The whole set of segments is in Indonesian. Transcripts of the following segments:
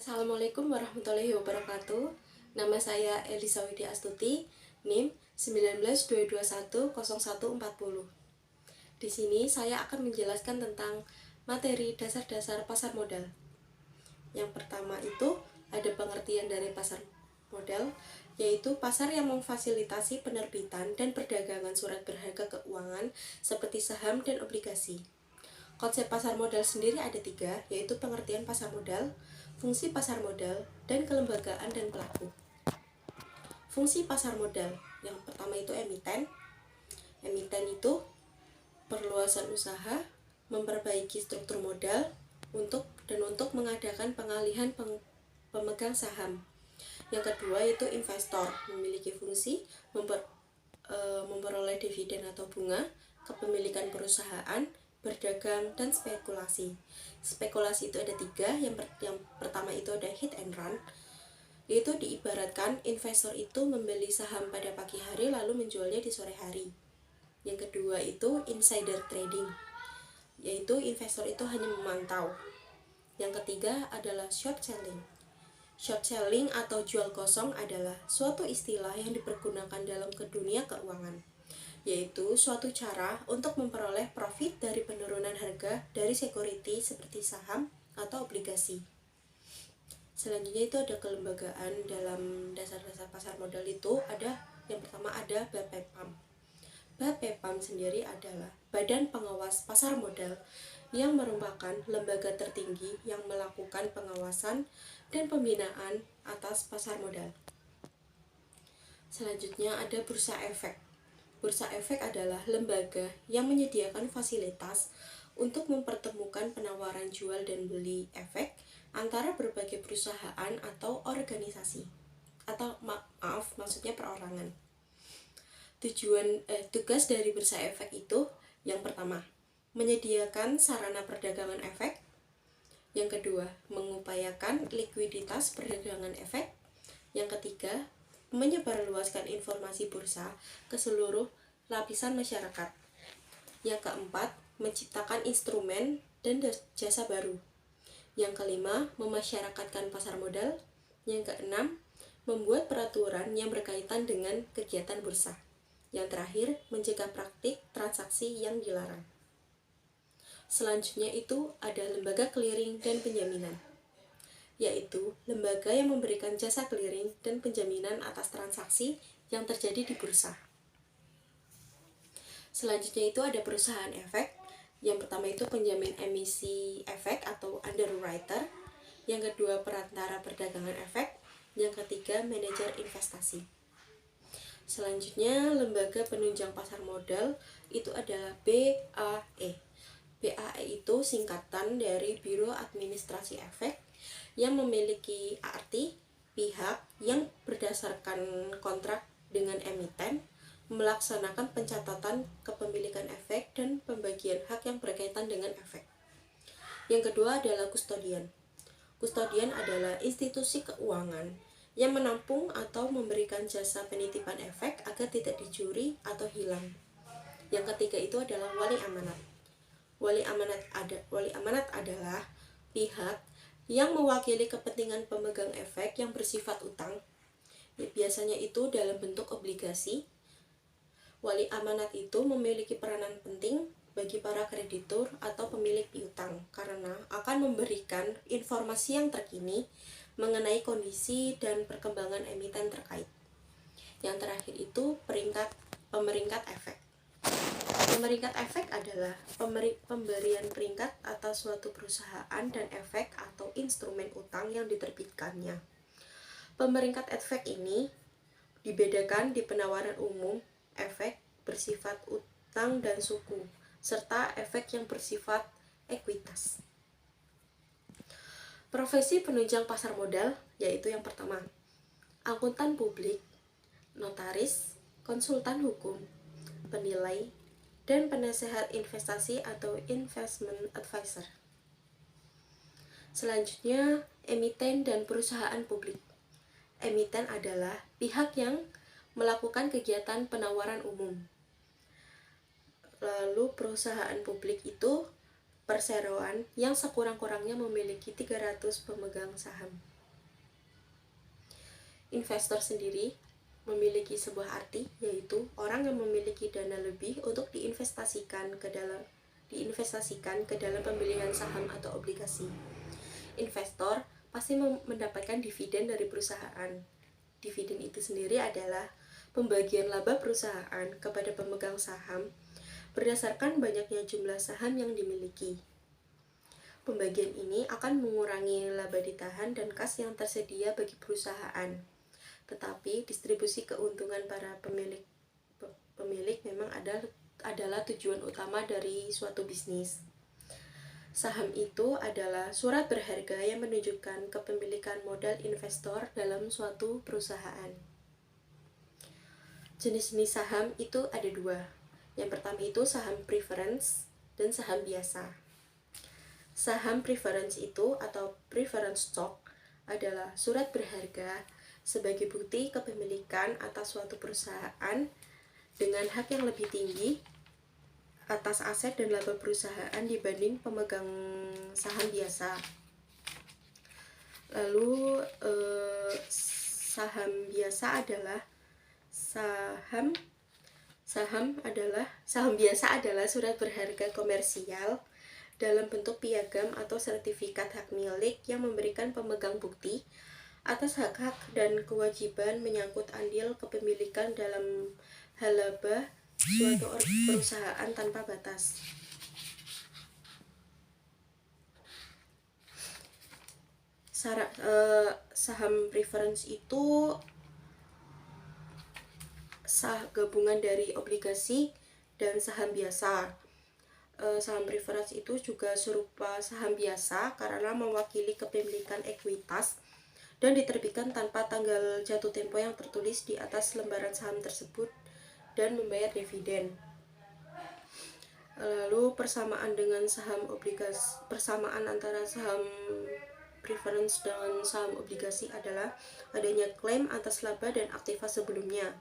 Assalamualaikum warahmatullahi wabarakatuh. Nama saya Elisa Widya Astuti, NIM 1922101440. Di sini saya akan menjelaskan tentang materi dasar-dasar pasar modal. Yang pertama itu ada pengertian dari pasar modal, yaitu pasar yang memfasilitasi penerbitan dan perdagangan surat berharga keuangan seperti saham dan obligasi. Konsep pasar modal sendiri ada 3, yaitu pengertian pasar modal, fungsi pasar modal, dan kelembagaan dan pelaku. Fungsi pasar modal, yang pertama itu emiten. Emiten itu perluasan usaha, memperbaiki struktur modal, untuk mengadakan pengalihan pemegang saham. Yang kedua yaitu investor, memiliki fungsi memperoleh dividen atau bunga, kepemilikan perusahaan, berdagang, dan spekulasi. Spekulasi itu ada 3. Yang pertama itu ada hit and run, yaitu diibaratkan investor itu membeli saham pada pagi hari lalu menjualnya di sore hari. Yang kedua itu insider trading, yaitu investor itu hanya memantau. Yang ketiga adalah short selling. Short selling atau jual kosong adalah suatu istilah yang dipergunakan dalam dunia keuangan, yaitu suatu cara untuk memperoleh profit dari penurunan harga dari security seperti saham atau obligasi. Selanjutnya itu ada kelembagaan. Dalam dasar-dasar pasar modal itu ada yang pertama ada BPPAM. BPPAM sendiri adalah Badan Pengawas Pasar Modal yang merupakan lembaga tertinggi yang melakukan pengawasan dan pembinaan atas pasar modal. Selanjutnya ada Bursa Efek. Bursa Efek adalah lembaga yang menyediakan fasilitas untuk mempertemukan penawaran jual dan beli efek antara berbagai perusahaan atau organisasi, atau maksudnya perorangan. Tugas dari Bursa Efek itu yang pertama, menyediakan sarana perdagangan efek. Yang kedua, mengupayakan likuiditas perdagangan efek. Yang ketiga, menyebarluaskan informasi bursa ke seluruh lapisan masyarakat. Yang keempat, menciptakan instrumen dan jasa baru. Yang kelima, memasyarakatkan pasar modal. Yang keenam, membuat peraturan yang berkaitan dengan kegiatan bursa. Yang terakhir, mencegah praktik transaksi yang dilarang. Selanjutnya itu ada lembaga clearing dan penjaminan, yaitu lembaga yang memberikan jasa clearing dan penjaminan atas transaksi yang terjadi di bursa. Selanjutnya itu ada perusahaan efek. Yang pertama itu penjamin emisi efek atau underwriter. Yang kedua perantara perdagangan efek. Yang ketiga manajer investasi. Selanjutnya lembaga penunjang pasar modal itu adalah BAE. BAE itu singkatan dari Biro Administrasi Efek yang memiliki arti pihak yang berdasarkan kontrak dengan emiten melaksanakan pencatatan kepemilikan efek dan pembagian hak yang berkaitan dengan efek. Yang kedua adalah kustodian. Kustodian adalah institusi keuangan yang menampung atau memberikan jasa penitipan efek agar tidak dicuri atau hilang. Yang ketiga itu adalah wali amanat. Wali amanat adalah pihak yang mewakili kepentingan pemegang efek yang bersifat utang. Biasanya itu dalam bentuk obligasi. Wali amanat itu memiliki peranan penting bagi para kreditur atau pemilik piutang karena akan memberikan informasi yang terkini mengenai kondisi dan perkembangan emiten terkait. Yang terakhir itu pemeringkat efek. Pemeringkat efek adalah pemberian peringkat atas suatu perusahaan dan efek atau instrumen utang yang diterbitkannya. Pemeringkat efek ini dibedakan di penawaran umum, efek bersifat utang dan suku, serta efek yang bersifat ekuitas. Profesi penunjang pasar modal yaitu yang pertama, akuntan publik, notaris, konsultan hukum, penilai, dan penasehat investasi atau investment advisor. Selanjutnya, emiten dan perusahaan publik. Emiten adalah pihak yang melakukan kegiatan penawaran umum. Lalu perusahaan publik itu perseroan yang sekurang-kurangnya memiliki 300 pemegang saham. Investor sendiri memiliki sebuah arti, yaitu orang yang memiliki dana lebih untuk diinvestasikan ke dalam pembelian saham atau obligasi. Investor pasti mendapatkan dividen dari perusahaan. Dividen itu sendiri adalah pembagian laba perusahaan kepada pemegang saham berdasarkan banyaknya jumlah saham yang dimiliki. Pembagian ini akan mengurangi laba ditahan dan kas yang tersedia bagi perusahaan. Tetapi distribusi keuntungan para pemilik memang adalah tujuan utama dari suatu bisnis. Saham itu adalah surat berharga yang menunjukkan kepemilikan modal investor dalam suatu perusahaan. Jenis-jenis saham itu ada dua. Yang pertama itu saham preference dan saham biasa. Saham preference itu atau preference stock adalah surat berharga sebagai bukti kepemilikan atas suatu perusahaan dengan hak yang lebih tinggi atas aset dan laba perusahaan dibanding pemegang saham biasa. Lalu saham biasa adalah surat berharga komersial dalam bentuk piagam atau sertifikat hak milik yang memberikan pemegang bukti atas hak-hak dan kewajiban menyangkut andil kepemilikan dalam hal laba suatu perusahaan tanpa batas. Saham preference itu gabungan dari obligasi dan saham biasa. Saham preference itu juga serupa saham biasa karena mewakili kepemilikan ekuitas dan diterbitkan tanpa tanggal jatuh tempo yang tertulis di atas lembaran saham tersebut dan membayar dividen. Lalu persamaan antara saham preference dan saham obligasi adalah adanya klaim atas laba dan aktiva sebelumnya.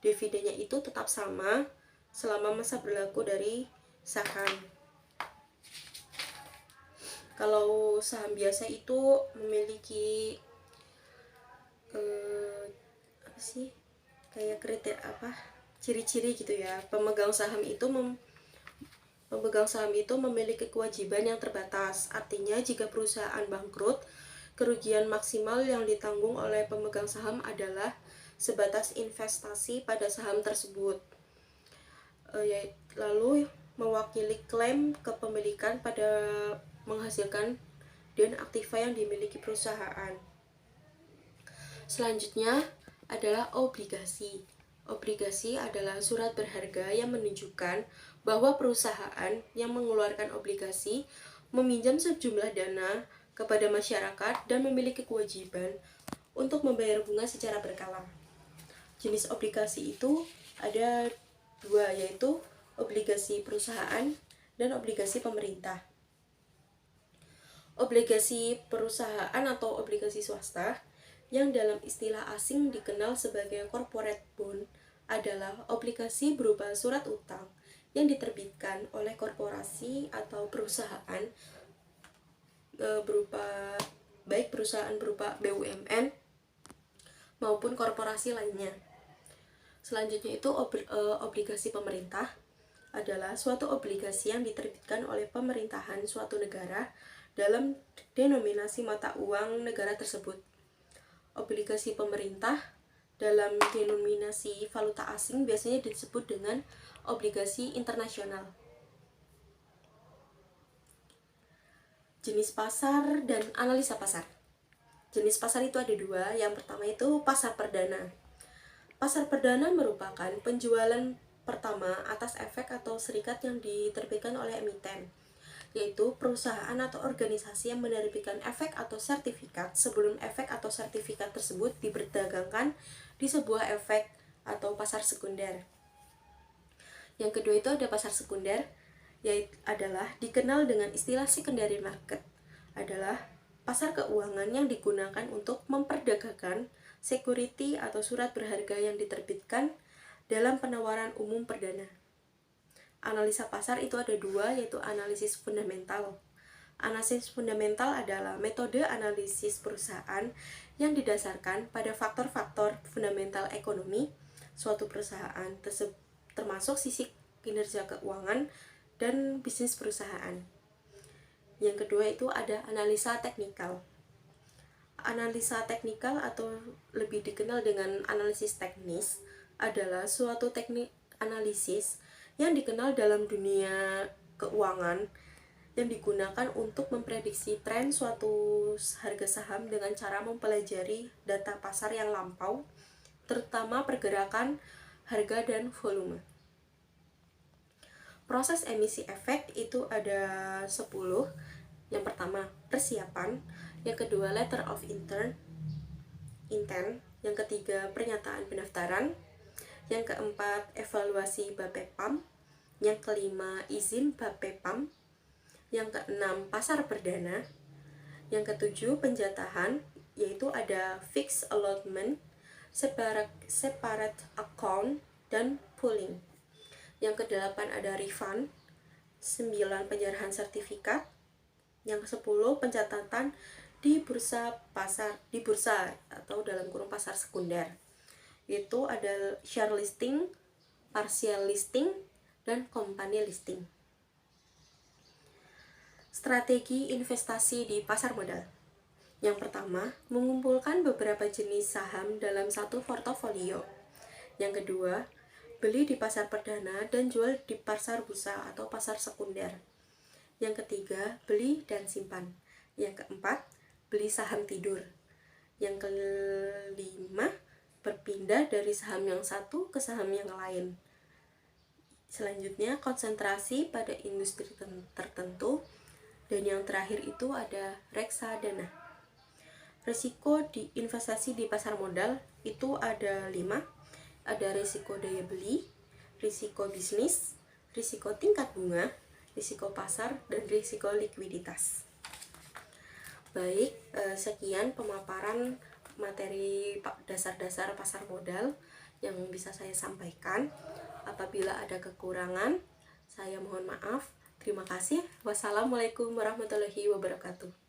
Dividennya itu tetap sama selama masa berlaku dari saham. Kalau saham biasa itu memiliki ciri-ciri gitu ya. Pemegang saham itu memiliki kewajiban yang terbatas. Artinya jika perusahaan bangkrut, kerugian maksimal yang ditanggung oleh pemegang saham adalah sebatas investasi pada saham tersebut. Lalu mewakili klaim kepemilikan pada menghasilkan dan aktiva yang dimiliki perusahaan. Selanjutnya adalah obligasi. Obligasi adalah surat berharga yang menunjukkan bahwa perusahaan yang mengeluarkan obligasi meminjam sejumlah dana kepada masyarakat dan memiliki kewajiban untuk membayar bunga secara berkala. Jenis obligasi itu ada dua, yaitu obligasi perusahaan dan obligasi pemerintah. Obligasi perusahaan atau obligasi swasta yang dalam istilah asing dikenal sebagai corporate bond adalah obligasi berupa surat utang yang diterbitkan oleh korporasi atau perusahaan berupa BUMN maupun korporasi lainnya. Selanjutnya itu obligasi pemerintah adalah suatu obligasi yang diterbitkan oleh pemerintahan suatu negara dalam denominasi mata uang negara tersebut. Obligasi pemerintah dalam denominasi valuta asing biasanya disebut dengan obligasi internasional. Jenis pasar dan analisa pasar. Jenis pasar itu ada dua. Yang pertama itu pasar perdana. Pasar perdana merupakan penjualan pertama atas efek atau serikat yang diterbitkan oleh emiten, yaitu perusahaan atau organisasi yang menerbitkan efek atau sertifikat sebelum efek atau sertifikat tersebut diperdagangkan di sebuah efek atau pasar sekunder. Yang kedua itu ada pasar sekunder, yaitu adalah dikenal dengan istilah secondary market, adalah pasar keuangan yang digunakan untuk memperdagangkan security atau surat berharga yang diterbitkan dalam penawaran umum perdana. Analisa pasar itu ada dua, yaitu analisis fundamental. Analisis fundamental adalah metode analisis perusahaan yang didasarkan pada faktor-faktor fundamental ekonomi suatu perusahaan, termasuk sisi kinerja keuangan dan bisnis perusahaan. Yang kedua itu ada analisa teknikal. Analisa teknikal atau lebih dikenal dengan analisis teknis adalah suatu teknik analisis yang dikenal dalam dunia keuangan yang digunakan untuk memprediksi tren suatu harga saham dengan cara mempelajari data pasar yang lampau, terutama pergerakan harga dan volume. Proses emisi efek itu ada 10. Yang pertama, persiapan. Yang kedua, letter of intent. Yang ketiga, pernyataan pendaftaran. Yang keempat, evaluasi Bapepam. Yang kelima, izin Bapepam. Yang keenam, pasar perdana. Yang ketujuh, penjatahan, yaitu ada fixed allotment, separate account, dan pooling. Yang kedelapan ada refund. 9, penyerahan sertifikat. Yang ke-10, pencatatan di bursa atau dalam kurung pasar sekunder. Itu ada share listing, partial listing, dan company listing. Strategi investasi di pasar modal. Yang pertama, mengumpulkan beberapa jenis saham dalam satu portofolio. Yang kedua, beli di pasar perdana dan jual di pasar bursa atau pasar sekunder. Yang ketiga, beli dan simpan. Yang keempat, beli saham tidur. Yang kelima, berpindah dari saham yang satu ke saham yang lain. Selanjutnya, konsentrasi pada industri tertentu. Dan yang terakhir itu ada reksadana. Risiko di investasi di pasar modal itu ada 5. Ada risiko daya beli, risiko bisnis, risiko tingkat bunga, risiko pasar, dan risiko likuiditas. Baik, sekian pemaparan materi dasar-dasar pasar modal yang bisa saya sampaikan. Apabila ada kekurangan, saya mohon maaf. Terima kasih. Wassalamualaikum warahmatullahi wabarakatuh.